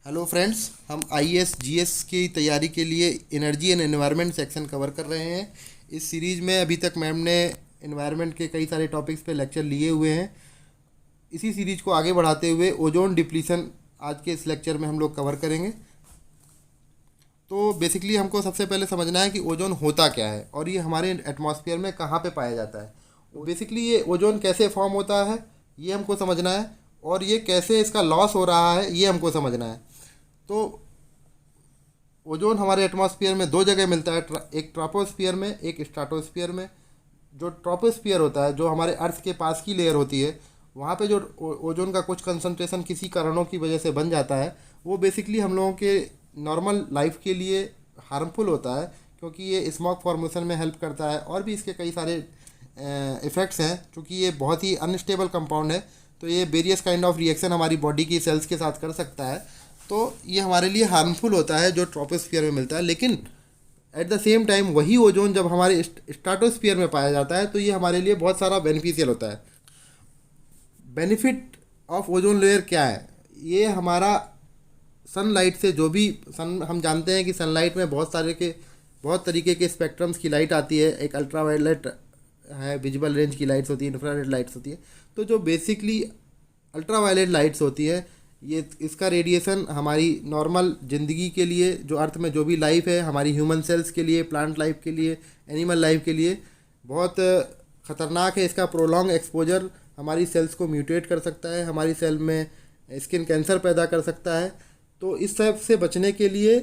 Hello friends, हम IAS GS की तैयारी के लिए energy and environment section cover कर रहे हैं। इस सीरीज़ में अभी तक मैम ने एनवायरनमेंट के कई सारे टॉपिक्स पे लेक्चर लिए हुए हैं। इसी सीरीज को आगे बढ़ाते हुए ओजोन डिप्लीशन आज के इस लेक्चर में हम लोग कवर करेंगे। तो बेसिकली हमको सबसे पहले समझना है कि ओजोन होता क्या है और ये हमारे एटमॉस्फेयर में कहाँ पे पाया जाता है। बेसिकली ये ओजोन कैसे फॉर्म होता है ये हमको समझना है, और ये कैसे इसका लॉस हो रहा है ये हमको समझना है। तो ओजोन हमारे एटमॉस्फेयर में दो जगह मिलता है, एक ट्रोपोस्फियर में, एक स्ट्राटोस्फियर में। जो ट्रोपोस्फियर होता है, जो हमारे अर्थ के पास की लेयर होती है, वहाँ पे जो ओजोन का कुछ कंसंट्रेशन किसी कारणों की वजह से बन जाता है, वो बेसिकली हम लोगों के नॉर्मल लाइफ के लिए हार्मफुल होता है, क्योंकि ये स्मॉग फॉर्मेशन में हेल्प करता है और भी इसके कई सारे इफ़ेक्ट्स हैं। क्योंकि ये बहुत ही अनस्टेबल कंपाउंड है, तो ये वेरियस काइंड ऑफ रिएक्शन हमारी बॉडी की सेल्स के साथ कर सकता है। तो ये हमारे लिए हार्मफुल होता है जो ट्रोपोस्फियर में मिलता है। लेकिन एट द सेम टाइम वही ओजोन जब हमारे स्ट्राटोस्फियर में पाया जाता है तो ये हमारे लिए बहुत सारा बेनिफिशियल होता है। बेनिफिट ऑफ ओजोन लेयर क्या है? ये हमारा सनलाइट से जो भी हम जानते हैं कि सनलाइट में बहुत तरीके के स्पेक्ट्रम्स की लाइट आती है। एक अल्ट्रावायलेट है, विजिबल रेंज की लाइट्स होती है, इंफ्रारेड लाइट्स होती है। तो जो बेसिकली अल्ट्रावायलेट लाइट्स होती है, ये इसका रेडिएशन हमारी नॉर्मल ज़िंदगी के लिए, जो अर्थ में जो भी लाइफ है, हमारी ह्यूमन सेल्स के लिए, प्लांट लाइफ के लिए, एनिमल लाइफ के लिए बहुत ख़तरनाक है। इसका प्रोलॉन्ग एक्सपोजर हमारी सेल्स को म्यूटेट कर सकता है, हमारी सेल में स्किन कैंसर पैदा कर सकता है। तो इस सब से बचने के लिए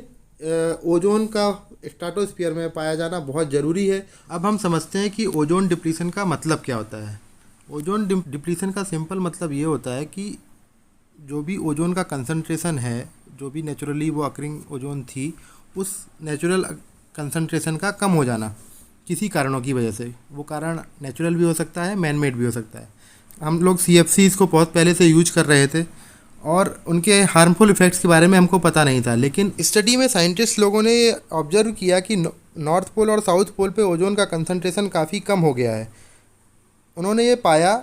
ओजोन का स्ट्राटोस्फीयर में पाया जाना बहुत ज़रूरी है। अब हम समझते हैं कि ओजोन डिप्लीशन का मतलब क्या होता है। ओजोन डिप्लीशन का सिंपल मतलब ये होता है कि जो भी ओजोन का कंसंट्रेशन है, जो भी नेचुरली वो अकरिंग ओजोन थी, उस नेचुरल कंसंट्रेशन का कम हो जाना किसी कारणों की वजह से। वो कारण नेचुरल भी हो सकता है, मैन मेड भी हो सकता है। हम लोग CFCs को बहुत पहले से यूज कर रहे थे और उनके हार्मफुल इफ़ेक्ट्स के बारे में हमको पता नहीं था। लेकिन स्टडी में साइंटिस्ट लोगों ने ये ऑब्जर्व किया कि नॉर्थ पोल और साउथ पोल पे ओजोन का कंसंट्रेशन काफ़ी कम हो गया है। उन्होंने ये पाया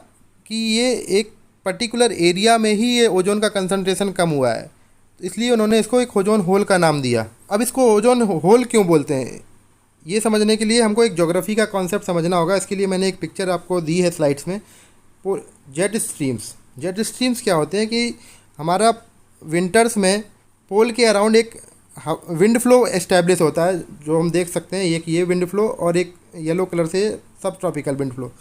कि ये एक पर्टिकुलर एरिया में ही ये ओजोन का कंसंट्रेशन कम हुआ है, इसलिए उन्होंने इसको एक ओजोन होल का नाम दिया। अब इसको ओजोन होल क्यों बोलते हैं, ये समझने के लिए हमको एक ज्योग्राफी का कॉन्सेप्ट समझना होगा। इसके लिए मैंने एक पिक्चर आपको दी है स्लाइड्स में। जेट स्ट्रीम्स क्या होते हैं कि हमारा विंटर्स में पोल के अराउंड एक विंड फ्लो एस्टेब्लिश होता है, जो हम देख सकते हैं। एक ये विंड फ्लो और एक येलो कलर से सब ट्रॉपिकल विंड फ्लो।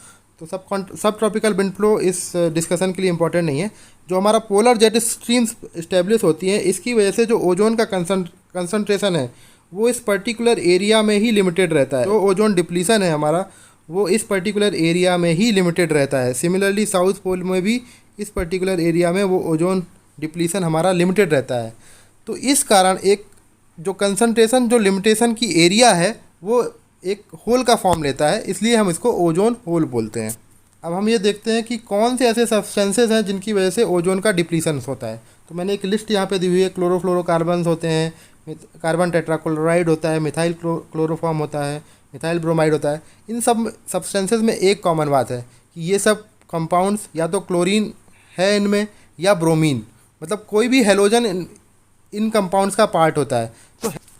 तो सब ट्रॉपिकल विंड फ्लो इस डिस्कशन के लिए इंपॉर्टेंट नहीं है। जो हमारा पोलर जेट स्ट्रीम्स इस्टेब्लिश होती हैं, इसकी वजह से जो ओजोन का कंसंट्रेशन है वो इस पर्टिकुलर एरिया में ही लिमिटेड रहता है। जो ओजोन डिप्लीशन है हमारा, वो इस पर्टिकुलर एरिया में ही लिमिटेड रहता है। सिमिलरली साउथ पोल में भी इस पर्टिकुलर एरिया में वो ओजोन डिप्लीशन हमारा लिमिटेड रहता है। तो इस कारण एक जो कंसंट्रेशन, जो लिमिटेशन की एरिया है, वो एक होल का फॉर्म लेता है, इसलिए हम इसको ओजोन होल बोलते हैं। अब हम ये देखते हैं कि कौन से ऐसे सब्सटेंसेस हैं जिनकी वजह से ओजोन का डिप्लीशन होता है। तो मैंने एक लिस्ट यहाँ पे दी हुई है। क्लोरोफ्लोरोकार्बन्स होते हैं, कार्बन टेट्राक्लोराइड होता है, मिथाइल क्लोरोफॉर्म होता है, मिथाइल ब्रोमाइड होता है। इन सब सब्सटेंसेस में एक कॉमन बात है कि ये सब कंपाउंड्स या तो क्लोरीन है इनमें या ब्रोमीन, मतलब कोई भी हेलोजन इन कंपाउंड्स का पार्ट होता है।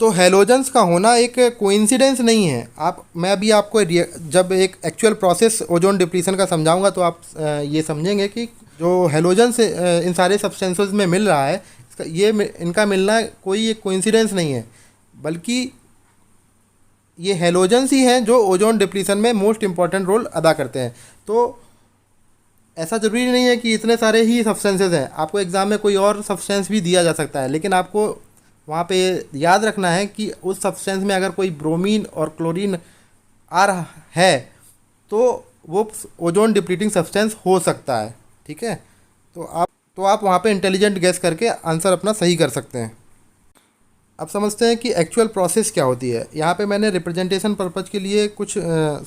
तो हेलोजन्स का होना एक कोइंसिडेंस नहीं है। मैं अभी आपको जब एक एक्चुअल प्रोसेस ओजोन डिप्लीशन का समझाऊंगा तो आप ये समझेंगे कि जो हेलोजन्स इन सारे सब्सटेंसेस में मिल रहा है, इनका मिलना कोई एक कोइंसिडेंस नहीं है, बल्कि ये हेलोजन्स ही हैं जो ओजोन डिप्लीशन में मोस्ट इम्पॉर्टेंट रोल अदा करते हैं। तो ऐसा ज़रूरी नहीं है कि इतने सारे ही सब्सटेंसेस हैं। आपको एग्ज़ाम में कोई और सब्सटेंस भी दिया जा सकता है, लेकिन आपको वहाँ पे याद रखना है कि उस सब्सटेंस में अगर कोई ब्रोमीन और क्लोरीन आ रहा है तो वो ओजोन डिप्लीटिंग सब्सटेंस हो सकता है। ठीक है, तो आप वहाँ पे इंटेलिजेंट गेस करके आंसर अपना सही कर सकते हैं। अब समझते हैं कि एक्चुअल प्रोसेस क्या होती है। यहाँ पे मैंने रिप्रेजेंटेशन पर्पज़ के लिए कुछ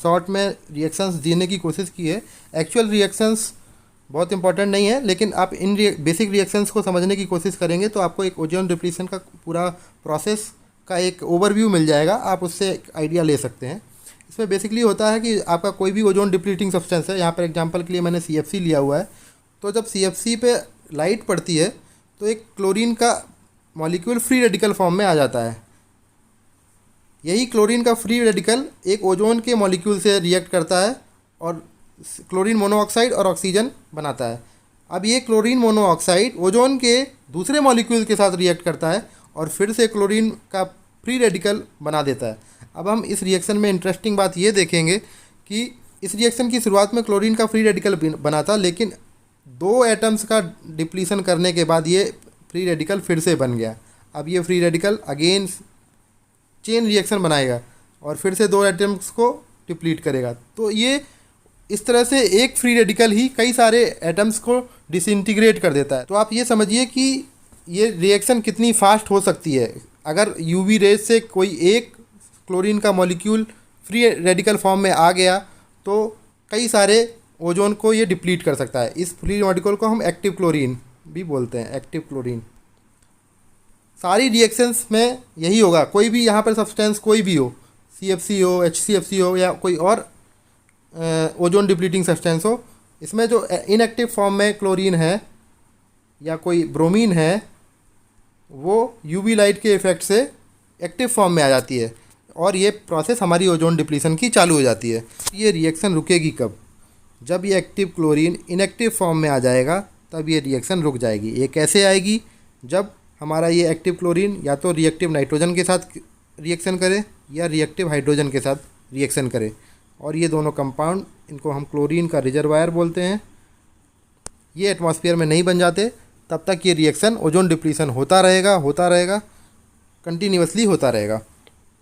शॉर्ट में रिएक्शंस देने की कोशिश की है। एक्चुअल रिएक्शंस बहुत इंपॉर्टेंट नहीं है, लेकिन आप इन बेसिक रिएक्शंस को समझने की कोशिश करेंगे तो आपको एक ओजोन डिप्लीशन का पूरा प्रोसेस का एक ओवरव्यू मिल जाएगा। आप उससे एक आइडिया ले सकते हैं। इसमें बेसिकली होता है कि आपका कोई भी ओजोन डिप्लीटिंग सब्सटेंस है, यहाँ पर एग्जांपल के लिए मैंने CFC लिया हुआ है। तो जब CFC पे लाइट पड़ती है तो एक क्लोरीन का मॉलिक्यूल फ्री रेडिकल फॉर्म में आ जाता है। यही क्लोरीन का फ्री रेडिकल एक ओजोन के मॉलिक्यूल से रिएक्ट करता है और क्लोरीन मोनोऑक्साइड और ऑक्सीजन बनाता है। अब ये क्लोरीन मोनोऑक्साइड ओजोन के दूसरे मॉलिक्यूल के साथ रिएक्ट करता है और फिर से क्लोरीन का फ्री रेडिकल बना देता है। अब हम इस रिएक्शन में इंटरेस्टिंग बात ये देखेंगे कि इस रिएक्शन की शुरुआत में क्लोरीन का फ्री रेडिकल बना था, लेकिन 2 एटम्स का डिप्लीशन करने के बाद ये फ्री रेडिकल फिर से बन गया। अब ये free radical again chain reaction बनाएगा और फिर से 2 एटम्स को डिप्लीट करेगा। तो ये इस तरह से एक फ्री रेडिकल ही कई सारे एटम्स को डिसइंटीग्रेट कर देता है। तो आप ये समझिए कि ये रिएक्शन कितनी फास्ट हो सकती है। अगर यूवी रेज से कोई एक क्लोरीन का मॉलिक्यूल फ्री रेडिकल फॉर्म में आ गया तो कई सारे ओजोन को ये डिप्लीट कर सकता है। इस फ्री रेडिकल को हम एक्टिव क्लोरीन भी बोलते हैं, एक्टिव क्लोरीन। सारी रिएक्शंस में यही होगा, कोई भी यहाँ पर सब्सटेंस कोई भी हो, CFC हो, HCFC हो या कोई और ओजोन डिप्लीटिंग सब्सटेंस हो, इसमें जो इनएक्टिव फॉर्म में क्लोरीन है या कोई ब्रोमीन है वो यूवी लाइट के इफ़ेक्ट से एक्टिव फॉर्म में आ जाती है और ये प्रोसेस हमारी ओजोन डिप्लीशन की चालू हो जाती है। ये रिएक्शन रुकेगी कब? जब ये एक्टिव क्लोरीन इनएक्टिव फॉर्म में आ जाएगा तब ये रिएक्शन रुक जाएगी। ये कैसे आएगी? जब हमारा ये एक्टिव क्लोरीन या तो रिएक्टिव नाइट्रोजन के साथ रिएक्शन करे या रिएक्टिव हाइड्रोजन के साथ रिएक्शन करे, और ये दोनों कंपाउंड, इनको हम क्लोरीन का रिजर्वायर बोलते हैं, ये एटमॉस्फेयर में नहीं बन जाते तब तक ये रिएक्शन ओजोन डिप्लीशन होता रहेगा, कंटिन्यूसली होता रहेगा।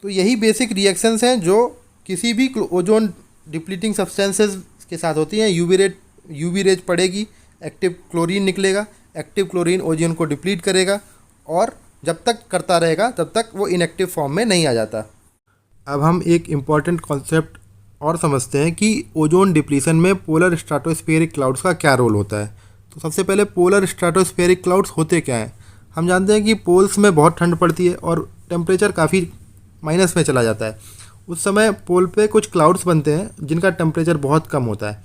तो यही बेसिक रिएक्शंस हैं जो किसी भी ओजोन डिप्लीटिंग सब्सटेंसेस के साथ होती हैं। यूवी रेज पड़ेगी, एक्टिव क्लोरीन निकलेगा, एक्टिव क्लोरीन ओजोन को डिप्लीट करेगा और जब तक करता रहेगा तब तक वो इनएक्टिव फॉर्म में नहीं आ जाता। अब हम एक इम्पॉर्टेंट कॉन्सेप्ट और समझते हैं कि ओजोन डिप्लीशन में पोलर स्ट्रेटोस्फेरिक क्लाउड्स का क्या रोल होता है। तो सबसे पहले पोलर स्ट्रेटोस्फेरिक क्लाउड्स होते क्या हैं? हम जानते हैं कि पोल्स में बहुत ठंड पड़ती है और टेम्परेचर काफ़ी माइनस में चला जाता है। उस समय पोल पे कुछ क्लाउड्स बनते हैं जिनका टेम्परेचर बहुत कम होता है।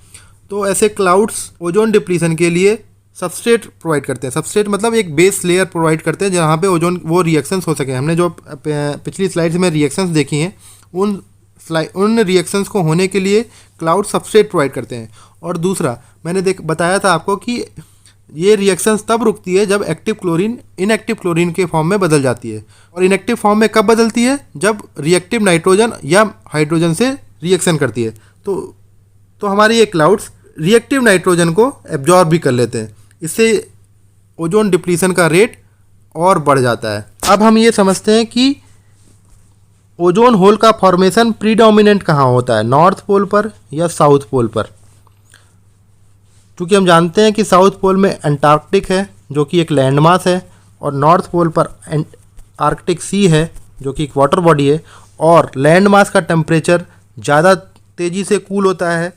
तो ऐसे क्लाउड्स ओजोन डिप्लीशन के लिए सबस्ट्रेट प्रोवाइड करते हैं। सबस्ट्रेट मतलब एक बेस लेयर प्रोवाइड करते हैं जहाँ पे ओजोन वो रिएक्शंस हो सके। हमने जो पिछली स्लाइड्स में रिएक्शंस देखी हैं उन रिएक्शंस को होने के लिए क्लाउड सबस्ट्रेट प्रोवाइड करते हैं। और दूसरा मैंने बताया था आपको कि ये रिएक्शंस तब रुकती है जब एक्टिव क्लोरीन इनएक्टिव क्लोरीन के फॉर्म में बदल जाती है। और इनएक्टिव फॉर्म में कब बदलती है? जब रिएक्टिव नाइट्रोजन या हाइड्रोजन से रिएक्शन करती है। तो हमारी ये क्लाउड्स रिएक्टिव नाइट्रोजन को एब्जॉर्ब भी कर लेते हैं। इससे ओजोन डिप्लीशन का रेट और बढ़ जाता है। अब हम ये समझते हैं कि ओजोन होल का फॉर्मेशन प्रीडोमिनेंट कहाँ होता है, नॉर्थ पोल पर या साउथ पोल पर? क्योंकि हम जानते हैं कि साउथ पोल में अंटार्कटिक है जो कि एक लैंडमास है, और नॉर्थ पोल पर आर्कटिक सी है जो कि एक वाटर बॉडी है, और लैंडमास का टेम्परेचर ज़्यादा तेज़ी से कूल होता है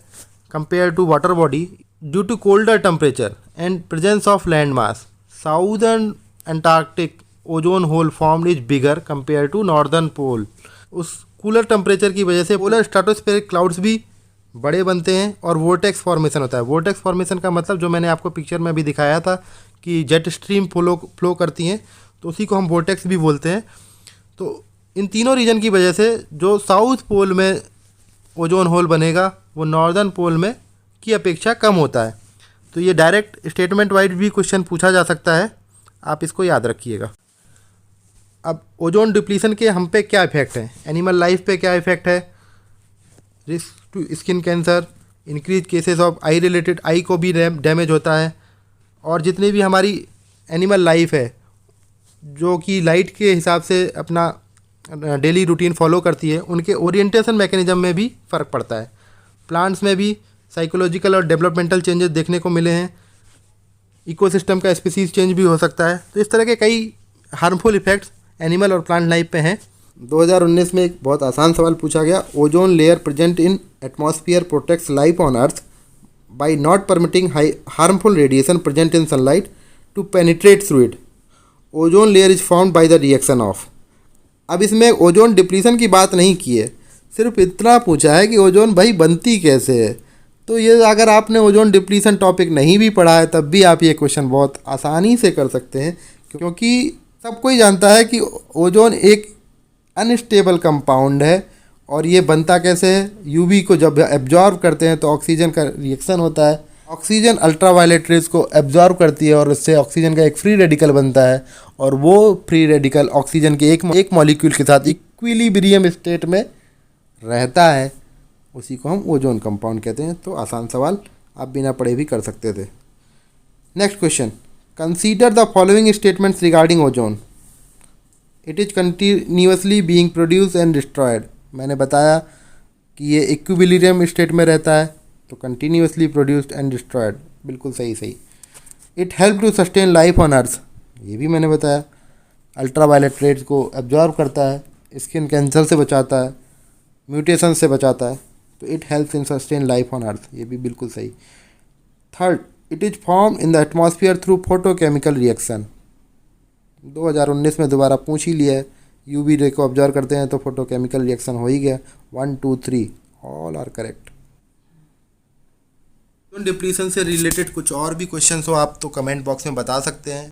compare to water body due to colder temperature and presence of landmass. Southern Antarctic ozone hole formed is bigger compare to northern pole. उस कूलर टेम्परेचर की वजह से पोलर स्ट्रेटोस्फेरिक क्लाउड्स भी बड़े बनते हैं और वोर्टेक्स फॉर्मेशन होता है। वोर्टेक्स फॉर्मेशन का मतलब जो मैंने आपको पिक्चर में भी दिखाया था कि जेट स्ट्रीम फ्लो करती हैं, तो उसी को हम वोर्टेक्स भी बोलते हैं। तो इन तीनों रीजन की वजह से जो साउथ पोल में ओजोन होल बनेगा वो नॉर्दर्न पोल में की अपेक्षा कम होता है। तो ये डायरेक्ट स्टेटमेंट वाइज भी क्वेश्चन पूछा जा सकता है, आप इसको याद रखिएगा। अब ओजोन डिप्लीशन के हम पे क्या इफ़ेक्ट है, एनिमल लाइफ पे क्या इफ़ेक्ट है? Risk to skin cancer, increase cases of eye related, eye को भी डैमेज होता है। और जितनी भी हमारी एनिमल लाइफ है जो कि लाइट के हिसाब से अपना डेली रूटीन फॉलो करती है, उनके ओरिएंटेशन मैकेनिज्म में भी फ़र्क पड़ता है। प्लांट्स में भी साइकोलॉजिकल और डेवलपमेंटल चेंजेस देखने को मिले हैं। इकोसिस्टम का स्पीसीज चेंज भी हो सकता है। तो इस तरह के कई हार्मफुल इफेक्ट्स एनिमल और प्लांट लाइफ पे हैं। 2019 में एक बहुत आसान सवाल पूछा गया, ozone layer present in atmosphere protects life on earth by not permitting harmful radiation present in sunlight to penetrate through it. Ozone layer is formed by the reaction of. अब इसमें ओजोन डिप्लीशन की बात नहीं की है, सिर्फ इतना पूछा है कि ओजोन भाई बनती कैसे है। तो ये अगर आपने ओजोन डिप्लीशन टॉपिक नहीं भी पढ़ा है तब भी आप ये क्वेश्चन बहुत आसानी से कर सकते हैं, क्योंकि सब कोई जानता है कि ओजोन एक अनस्टेबल कंपाउंड है और ये बनता कैसे है। यूवी को जब एब्जॉर्ब करते हैं तो ऑक्सीजन का रिएक्शन होता है, ऑक्सीजन अल्ट्रावायलेट रेज को एब्जॉर्ब करती है और उससे ऑक्सीजन का एक फ्री रेडिकल बनता है और वो फ्री रेडिकल ऑक्सीजन के एक मॉलिक्यूल के साथ इक्विलिब्रियम स्टेट में रहता है, उसी को हम ओजोन कंपाउंड कहते हैं। तो आसान सवाल आप बिना पढ़े भी कर सकते थे। Next question, consider the following statements regarding ozone. It is continuously being produce and destroyed. मैंने बताया कि ये इक्विलिब्रियम स्टेट में रहता है, तो कंटिन्यूसली प्रोड्यूस्ड एंड डिस्ट्रॉयड, बिल्कुल सही। It help to sustain life on earth, ये भी मैंने बताया। अल्ट्रावायलेट रेज को एब्जॉर्ब करता है, स्किन कैंसर से बचाता है, म्यूटेशन से बचाता है, तो it helps in sustain life on earth, ये भी बिल्कुल सही। Third, it is form in the atmosphere through photochemical reaction. 2019 में दोबारा पूछ ही लिया है, यूवी रे को ऑब्जर्व करते हैं तो फोटोकेमिकल रिएक्शन हो ही गया। 1 2 3 all are correct. Ozone depletion से रिलेटेड कुछ और भी क्वेश्चंस हो आप तो कमेंट बॉक्स में बता सकते हैं।